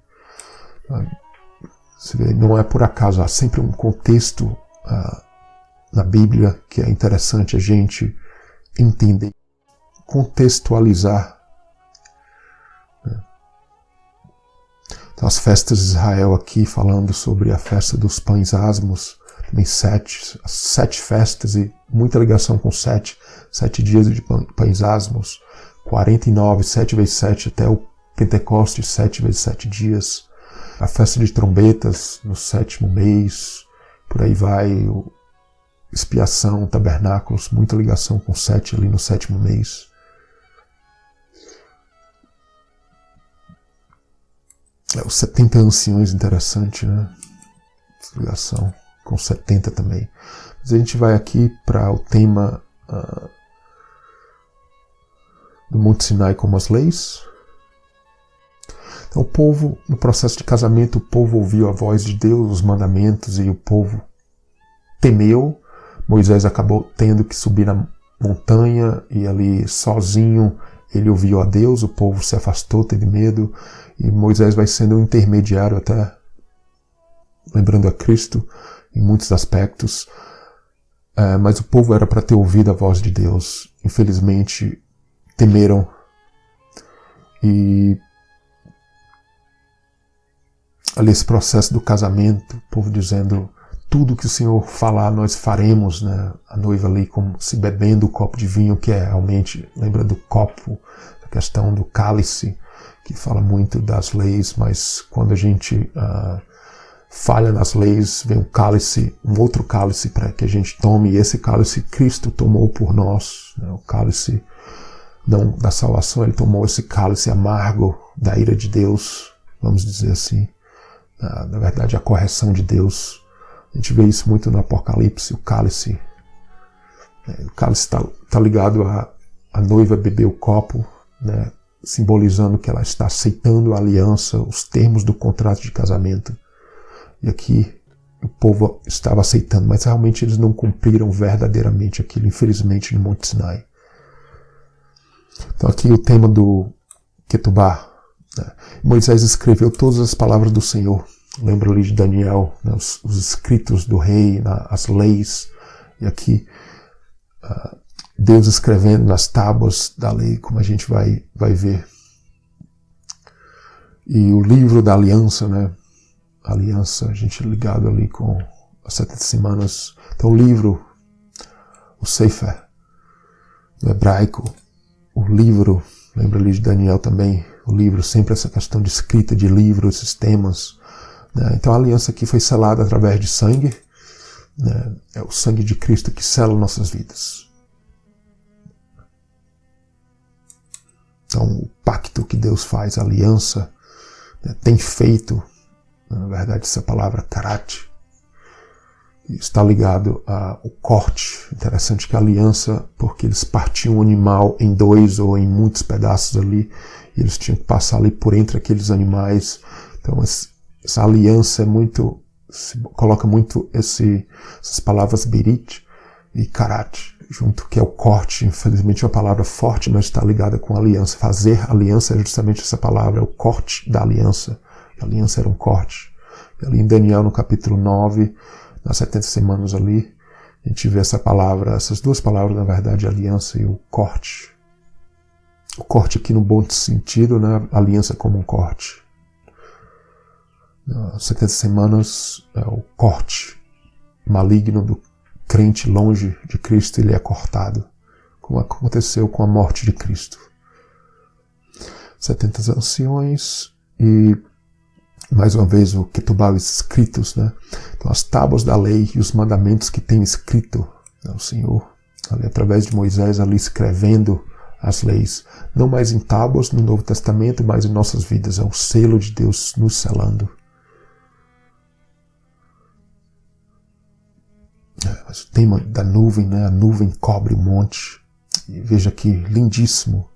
Você vê, não é por acaso, há sempre um contexto na Bíblia que é interessante a gente entender. contextualizar. Então, as festas de Israel aqui, falando sobre a festa dos pães asmos, também 7 festas e muita ligação com 7 dias de pães asmos, 49, 7 vezes 7 até o Pentecostes, 7 vezes 7 dias, a festa de trombetas no 7º mês, por aí vai, expiação, tabernáculos, muita ligação com 7 ali no 7º mês. Os 70 anciões, interessante, né? Essa ligação com 70 também. Mas a gente vai aqui para o tema do Monte Sinai como as leis. Então o povo, no processo de casamento, o povo ouviu a voz de Deus, os mandamentos, e o povo temeu. Moisés acabou tendo que subir na montanha e ali sozinho ele ouviu a Deus, o povo se afastou, teve medo, e Moisés vai sendo um intermediário até, lembrando a Cristo em muitos aspectos, mas o povo era para ter ouvido a voz de Deus. Infelizmente, temeram, e ali esse processo do casamento, o povo dizendo, tudo que o Senhor falar nós faremos, né? A noiva ali como se bebendo o copo de vinho, que é realmente, lembra do copo, a questão do cálice, que fala muito das leis, mas quando a gente falha nas leis, vem um cálice, um outro cálice para que a gente tome, e esse cálice Cristo tomou por nós, né? O cálice não da salvação, ele tomou esse cálice amargo da ira de Deus, vamos dizer assim, na verdade a correção de Deus. A gente vê isso muito no Apocalipse, o cálice. O cálice está ligado a noiva beber o copo, né, simbolizando que ela está aceitando a aliança, os termos do contrato de casamento. E aqui o povo estava aceitando, mas realmente eles não cumpriram verdadeiramente aquilo, infelizmente, no Monte Sinai. Então aqui o tema do Ketubá. Né? Moisés escreveu todas as palavras do Senhor. Lembra ali de Daniel, né, os escritos do rei, as leis, e aqui Deus escrevendo nas tábuas da lei, como a gente vai ver. E o livro da aliança, né, aliança, a gente ligado ali com as 70 semanas. Então o livro, o Sefer, no hebraico, o livro, lembra ali de Daniel também, o livro, sempre essa questão de escrita de livro, esses temas. Então a aliança aqui foi selada através de sangue, né? É o sangue de Cristo que sela nossas vidas. Então o pacto que Deus faz, a aliança, né, tem feito, na verdade essa palavra karate, está ligado ao corte. Interessante que a aliança, porque eles partiam o animal em 2 ou em muitos pedaços ali, e eles tinham que passar ali por entre aqueles animais. Então essa aliança é muito, coloca muito essas palavras berit e karat junto, que é o corte. Infelizmente é uma palavra forte, mas está ligada com aliança. Fazer aliança é justamente essa palavra, é o corte da aliança. A aliança era um corte. E ali em Daniel, no capítulo 9, nas 70 semanas ali, a gente vê essa palavra, essas duas palavras, na verdade, aliança e o corte. O corte aqui no bom sentido, né? Aliança como um corte. 70 semanas é o corte maligno do crente longe de Cristo, ele é cortado, como aconteceu com a morte de Cristo. 70 anciões e, mais uma vez, o Ketubá, os escritos, né? Então, as tábuas da lei e os mandamentos que tem escrito, né, o Senhor, ali, através de Moisés, ali escrevendo as leis, não mais em tábuas no Novo Testamento, mas em nossas vidas, é o selo de Deus nos selando. Mas o tema da nuvem, né? A nuvem cobre o monte. E veja aqui, lindíssimo,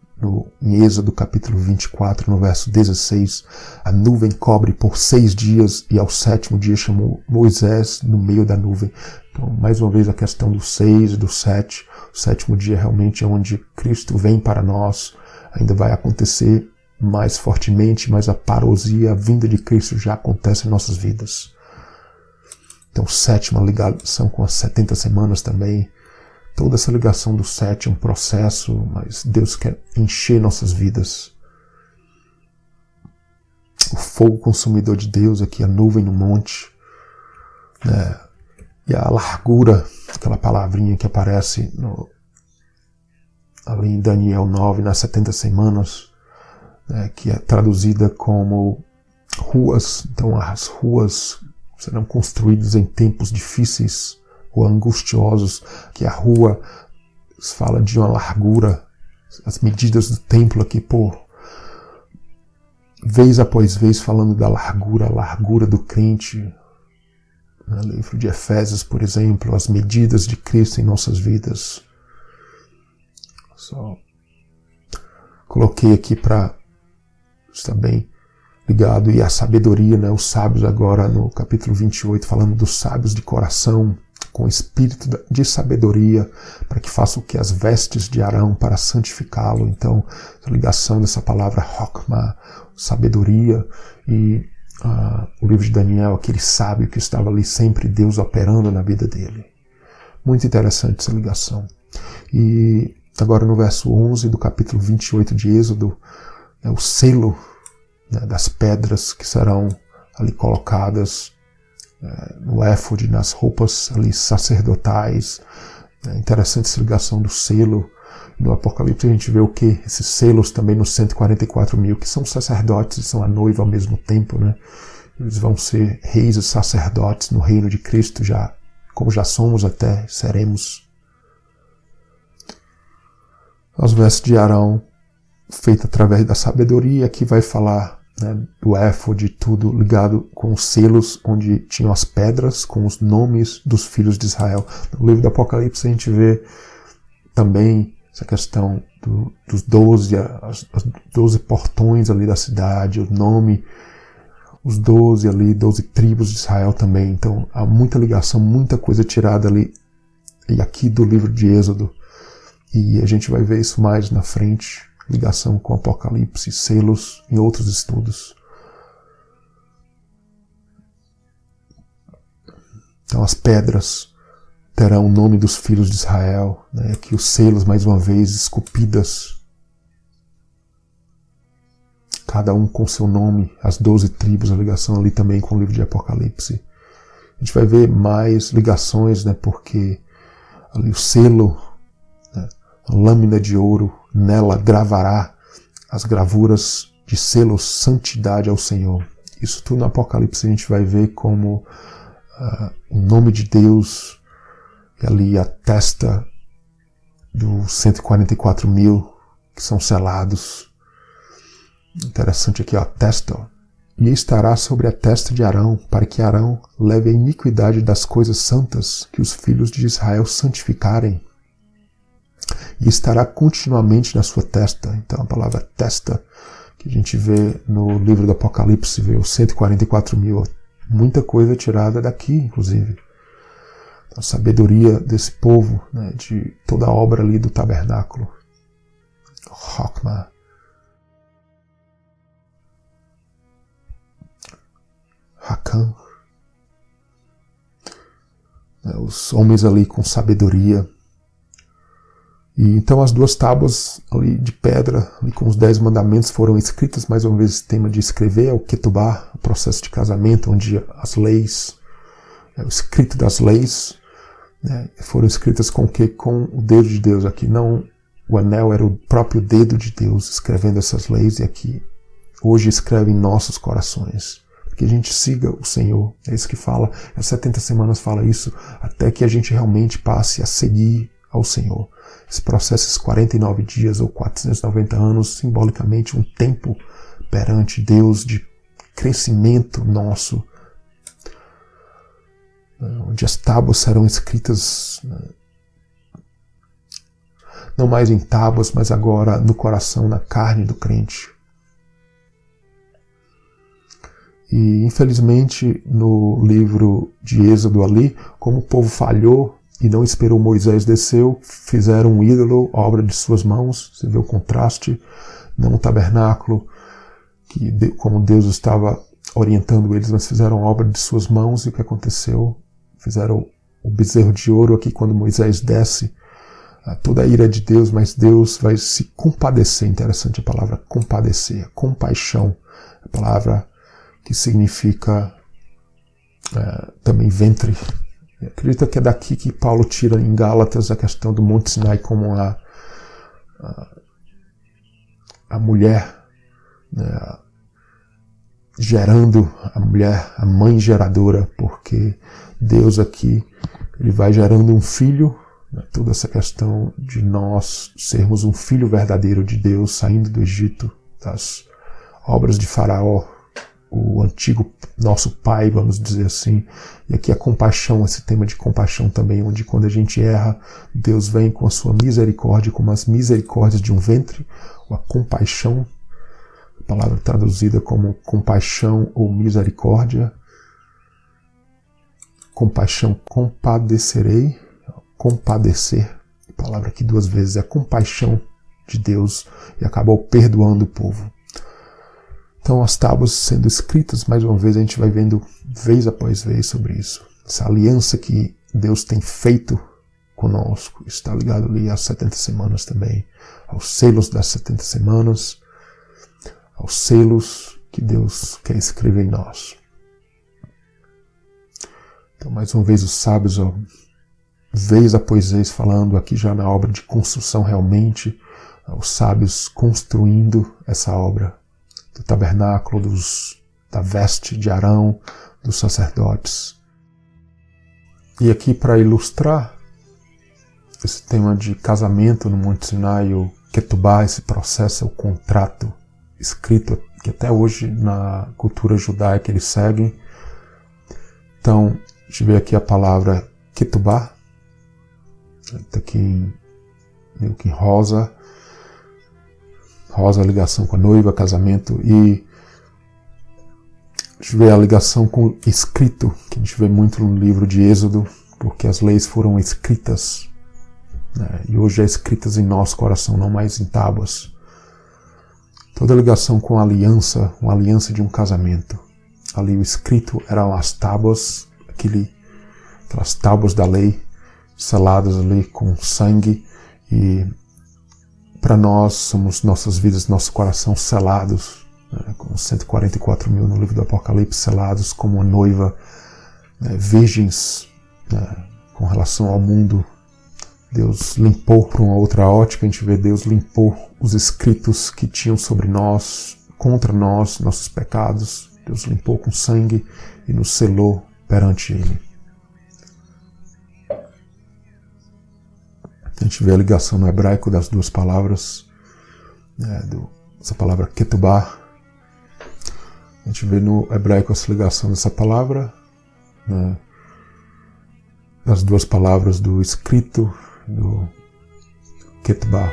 em Êxodo capítulo 24, no verso 16, a nuvem cobre por 6 dias e ao 7º dia chamou Moisés no meio da nuvem. Então, mais uma vez, a questão do 6 e do 7. O 7º dia realmente é onde Cristo vem para nós. Ainda vai acontecer mais fortemente, mas a parousia, a vinda de Cristo já acontece em nossas vidas. Então, 7ª ligação com as 70 semanas também. toda essa ligação do 7 é um processo, mas Deus quer encher nossas vidas. O fogo consumidor de Deus aqui, a nuvem no monte, né? E a largura, aquela palavrinha que aparece ali em Daniel 9, nas 70 semanas, né? Que é traduzida como ruas. Então as ruas serão construídas em tempos difíceis ou angustiosos, que a rua fala de uma largura, as medidas do templo aqui, vez após vez falando da largura, a largura do crente. No livro de Efésios, por exemplo, as medidas de Cristo em nossas vidas. Só coloquei aqui para estar bem ligado. E a sabedoria, né? Os sábios agora no capítulo 28, falando dos sábios de coração, com espírito de sabedoria, para que façam o que as vestes de Arão para santificá-lo. Então, a ligação dessa palavra Chokmah, sabedoria, e o livro de Daniel, aquele sábio que estava ali sempre, Deus operando na vida dele. Muito interessante essa ligação. E agora no verso 11 do capítulo 28 de Êxodo, o selo, né, das pedras que serão ali colocadas no éfode, nas roupas ali sacerdotais. É interessante essa ligação do selo. No Apocalipse a gente vê o que? Esses selos também nos 144 mil, que são sacerdotes e são a noiva ao mesmo tempo, né? Eles vão ser reis e sacerdotes no reino de Cristo, já, como já somos até, seremos. As vestes de Arão, feitas através da sabedoria, que vai falar, né, do éfode, tudo ligado com os selos, onde tinham as pedras com os nomes dos filhos de Israel. No livro do Apocalipse a gente vê também essa questão dos 12, as 12 portões ali da cidade, o nome, os 12 ali, 12 tribos de Israel também. Então há muita ligação, muita coisa tirada ali e aqui do livro de Êxodo. E a gente vai ver isso mais na frente, ligação com Apocalipse, selos em outros estudos. Então as pedras terão o nome dos filhos de Israel, né? Aqui os selos, mais uma vez, esculpidas, cada um com seu nome, as 12 tribos, a ligação ali também com o livro de Apocalipse. A gente vai ver mais ligações, né? Porque ali o selo, né? A lâmina de ouro, nela gravará as gravuras de selo, santidade ao Senhor. Isso tudo no Apocalipse a gente vai ver como o nome de Deus. E ali a testa dos 144 mil que são selados. Interessante aqui, ó, a testa. Ó. E estará sobre a testa de Arão, para que Arão leve a iniquidade das coisas santas que os filhos de Israel santificarem. E estará continuamente na sua testa. Então a palavra testa, que a gente vê no livro do Apocalipse, vê os 144 mil. Muita coisa tirada daqui, inclusive. A sabedoria desse povo, né, de toda a obra ali do tabernáculo. Chokmah. Hakam. Os homens ali com sabedoria. E então as 2 tábuas ali de pedra, ali com os 10 mandamentos, foram escritas, mais uma vez esse tema de escrever, é o Ketubá, o processo de casamento, onde as leis, o escrito das leis, né, foram escritas com o quê? Com o dedo de Deus. Aqui não, o anel era o próprio dedo de Deus escrevendo essas leis, e aqui hoje escreve em nossos corações. Que a gente siga o Senhor. É isso que fala, as 70 semanas fala isso, até que a gente realmente passe a seguir ao Senhor. Esse processo, esses 49 dias ou 490 anos, simbolicamente um tempo perante Deus de crescimento nosso, onde as tábuas serão escritas não mais em tábuas, mas agora no coração, na carne do crente. E infelizmente no livro de Êxodo ali, como o povo falhou e não esperou Moisés desceu, fizeram um ídolo, obra de suas mãos. Você vê o contraste, não o tabernáculo, que como Deus estava orientando eles, mas fizeram obra de suas mãos. E o que aconteceu? Fizeram o bezerro de ouro aqui quando Moisés desce, toda a ira de Deus, mas Deus vai se compadecer. Interessante a palavra compadecer, compaixão, a palavra que significa também ventre. Acredito que é daqui que Paulo tira em Gálatas a questão do Monte Sinai como a mulher, né, gerando a mulher, a mãe geradora, porque Deus aqui ele vai gerando um filho, né, toda essa questão de nós sermos um filho verdadeiro de Deus, saindo do Egito, das obras de Faraó, o antigo nosso pai, vamos dizer assim. E aqui a compaixão, esse tema de compaixão também, onde quando a gente erra, Deus vem com a sua misericórdia, como as misericórdias de um ventre, ou a compaixão, a palavra traduzida como compaixão ou misericórdia. Compaixão, compadecerei, compadecer, a palavra aqui duas vezes, é a compaixão de Deus, e acabou perdoando o povo. Então as tábuas sendo escritas, mais uma vez a gente vai vendo vez após vez sobre isso. Essa aliança que Deus tem feito conosco, está ligado ali às 70 semanas também, aos selos das 70 semanas, aos selos que Deus quer escrever em nós. Então mais uma vez os sábios, vez após vez falando aqui já na obra de construção realmente, os sábios construindo essa obra do tabernáculo, da veste de Arão, dos sacerdotes. E aqui para ilustrar esse tema de casamento no Monte Sinai, o Ketubá, esse processo, o contrato escrito, que até hoje na cultura judaica eles seguem. Então, a gente vê aqui a palavra Ketubá, está aqui meio que em rosa, a ligação com a noiva, casamento, e a gente vê a ligação com o escrito, que a gente vê muito no livro de Êxodo, porque as leis foram escritas, né, e hoje é escritas em nosso coração, não mais em tábuas. Toda a ligação com a aliança, uma aliança de um casamento. Ali o escrito eram as tábuas, aquelas tábuas da lei, seladas ali com sangue, e para nós, somos nossas vidas, nosso coração selados, né, com 144 mil no livro do Apocalipse, selados como uma noiva, né, virgens, né, com relação ao mundo. Deus limpou para uma outra ótica, a gente vê Deus limpou os escritos que tinham sobre nós, contra nós, nossos pecados. Deus limpou com sangue e nos selou perante Ele. A gente vê a ligação no hebraico das duas palavras, né, essa palavra ketubá. A gente vê no hebraico essa ligação dessa palavra, né, das duas palavras do escrito, do ketubá.